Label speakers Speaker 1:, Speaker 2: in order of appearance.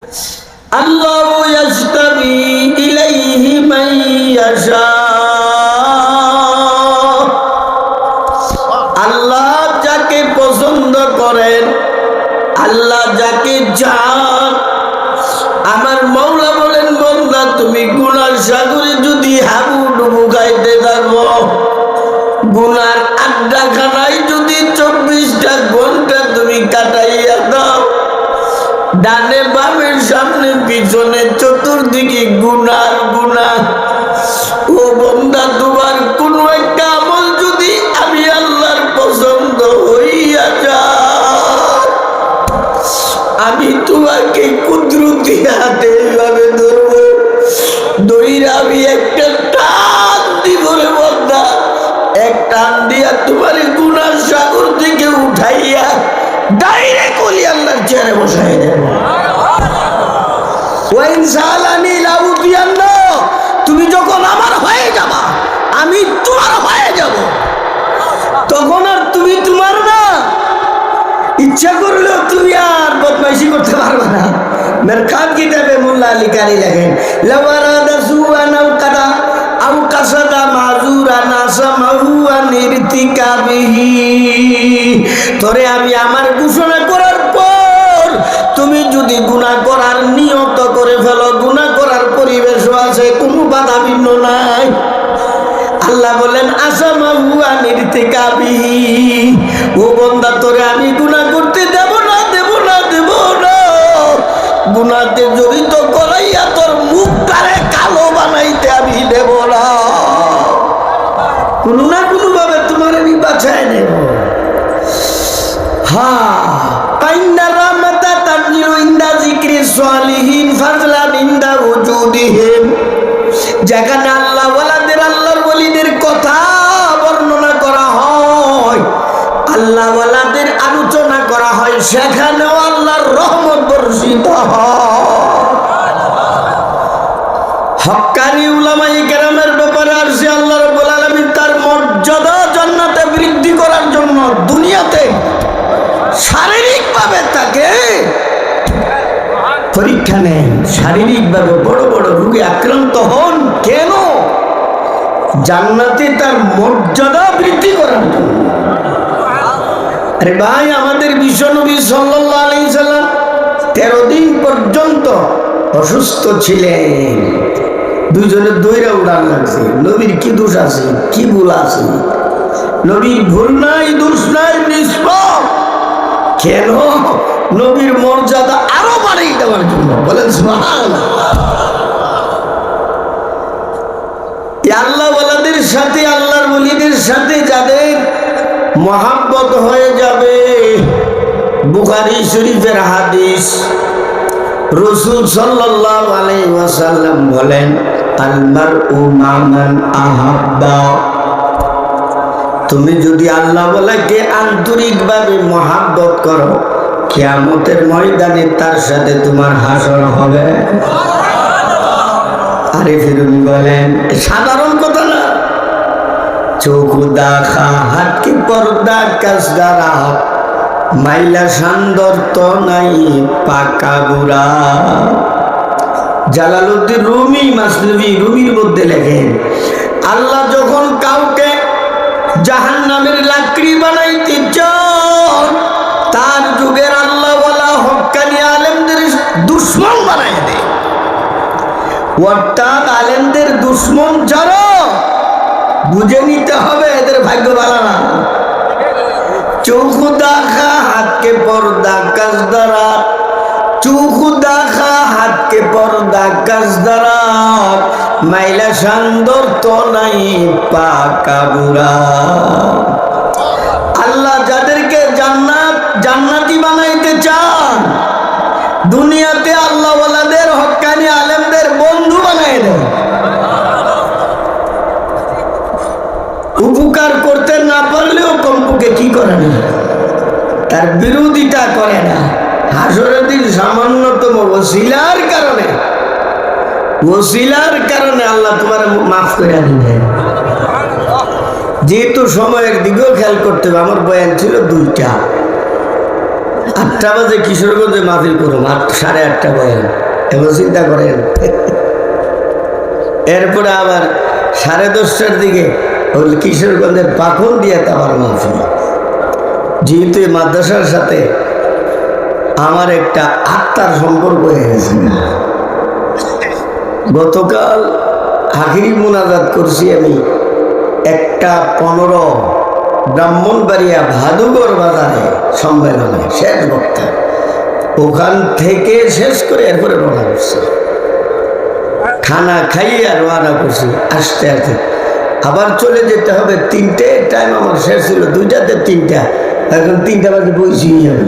Speaker 1: আল্লাহু ইয়াজতাবি ইলাইহি মান ইয়াশা, আল্লাহ যাকে পছন্দ করেন, আল্লাহ যাকে চান। আমার মাওলা বলেন, বান্দা তুমি গুনার সাগরে যদি হাবুডুবু খাইতে থাকো, গুনার আড্ডাখানায় যদি 24টা ঘন্টা তুমি কাটাইয়া দাও, ডানে বামের সামনে পিছনে চতুর্দিকে গুনার গুনাহ, ও বান্দা তোমার কোন একটা আমল যদি আমি আল্লাহর পছন্দ হইয়া যায়, আমি তোমাকে কুদরতি হাতে এইভাবে ধরবো, ধইরা আমি একটা টান দিব রে বান্দা, এক টান দিয়া তোমার গুনার সাগর থেকে উঠাইয়া ডাইরেক্ট ওলি আল্লাহর চেয়ারে বসাই দেব। ওয়াইন সালানি লাউতিয়ান্না, তুমি যখন আমার হয়ে যাবা, আমি তোমার হয়ে যাব, তখন আর তুমি তোমার না। ইচ্ছা করলেও তুমি আর বদমাইশি করতে পারবে না। মেরকাত কিতাবে মোল্লা আলী কারি লেখেন, লাওয়ারাদা সুআনাও কাদা আও কাসাদা মাজুরা নাসামাহু আনিরতিকাবিহি, তোরে আমি আমার ঘোষণা করার পর তুমি যদি গুনাহ করার নিয়ত করে ফেলো, গুনাহ করার পরিবেশও আছে, কোনো বাধা বিঘ্ন নাই। আল্লাহ বলেন আসামাহু আনিরতিকাবিহি, ও বান্দা তোরে আমি গুনাহ করতে দেব না, দেব না, দেব না। গুনাহতে জড়িত করাইয়া তোর মুখটারে কালো বানাইতে আমি দেব না। কোনো না কোনো ভাবে তোমার আমি বাঁচাই নেব। হ্যাঁ, কাইন্না রাহমাতা তানজিলু ইনদা যিকরি সালিহিন ফাজলান ইনদা উজুদিহিম, যেখানে আল্লাহ ওয়ালাদের, আল্লাহর ওলিদের কথা বর্ণনা করা হয়, আল্লাহ ওয়ালাদের আলোচনা করা হয়, সেখানেও আল্লাহর রহমত বর্ষিত হয়। হক্কানি উলামায়ে কেরামের ব্যাপারে আসছে, আল্লাহ রাব্বুল আলামিন তার মর্যাদা জান্নাতে বৃদ্ধি করার জন্য দুনিয়াতে শারীরিকভাবে তাকে পরীক্ষা নেন, শারীরিকভাবে বড় বড় রোগে আক্রান্ত হন। কেন? জান্নাতে তার মর্যাদা বৃদ্ধি করার জন্য। আরে ভাই, আমাদের বিশ্বনবী সাল্লাল্লাহু আলাইহি সাল্লাম 13 দিন পর্যন্ত অসুস্থ ছিলেন। দুইজনের দইরা উড়ান লাগছে। নবীর কি দোষ আছে, কি ভুল আছে? নবীর ভুল নাই, দোষ নাই, নিষ্পাপ। কেন? নবীর মর্যাদা আরো বাড়িয়ে দেওয়ার জন্য। বলেন সুবহানাল্লাহ। আল্লাহ ওয়ালাদের সাথে, আল্লাহর ওলিদের সাথে যাদের মহাব্বত হয়ে যাবে, বুখারী শরীফের হাদিস, রাসূল সাল্লাল্লাহু আলাইহি ওয়াসাল্লাম বলেন, আল মারউ মা মান আহাব্বা, তুমি যদি আল্লাহ ওয়ালাকে আন্তরিকভাবে মহাব্বত করো, কিয়ামতের ময়দানে তার সাথে তোমার হাসর হবে। আরে ফিরুন বলেন, সাধারণ কথা না। চোখ দেখা হাতকে পর্দা কাজদারা, মাইলা সান্দর তো নাই পাকা বুড়া। জালালউদ্দিন রুমি মাসনবী রুমির মধ্যে লেখেন, আল্লাহ যখন কাউকে জাহান্নামের লাকড়ি বানাইতে চান, তার যুগের আল্লাহ ওয়ালা হক্কানি আলেমদের দুশ্মন বানাই দেয়। অর্থাৎ আলেমদের দুশ্মন যারা, বুঝে নিতে হবে এদের ভাগ্য ভালো না। চোখ দেখা হাতকে পর্দা কাজদারা, চোখ দেখা হাতকে পর্দা কাজদারা, মাইলা সান্দর তো নাই পাকা বুড়া। আল্লাহ যাদেরকে জান্নাতি বানাইতে চান, দুনিয়াতে আল্লাহ ওয়ালাদের হক্কানি আলেমদের বন্ধু বানাই দেন। উপকার করতে না পারলেও কমপক্ষে কি করে না, তার বিরোধিতা করে না। হাসরের দিন সামান্যতম ওসিলার কারণে আল্লাহ তোমার মাফ করে দিবেন। যেহেতু সময়ের দিকেও খেয়াল করতে হবে, আমার বয়ান ছিল 2টা, 8টা বাজে কিশোরগঞ্জে মাহফিল করুন, 8:30 বয়ান, এবার চিন্তা করেন। এরপরে আবার 10:30টার দিকে ওই কিশোরগঞ্জের পাখল দিয়ে আমার মাহফিল। যেহেতু এই মাদ্রাসার সাথে আমার একটা আত্মার সম্পর্ক হয়ে গেছে, গতকাল আখিরি মোনাজাত করছি আমি 1:15 ব্রাহ্মণবাড়িয়া ভাদুগর বাজারে সম্মেলনে, শেষ বক্তা। ওখান থেকে শেষ করে এরপরে রওনা করছি, খানা খাইয়ে আর রওনা করছি। আসতে আসতে আবার চলে যেতে হবে 3টে, টাইম আমার শেষ ছিল 2টাতে 3টা, এখন 3টা বাজে বইছি আমি।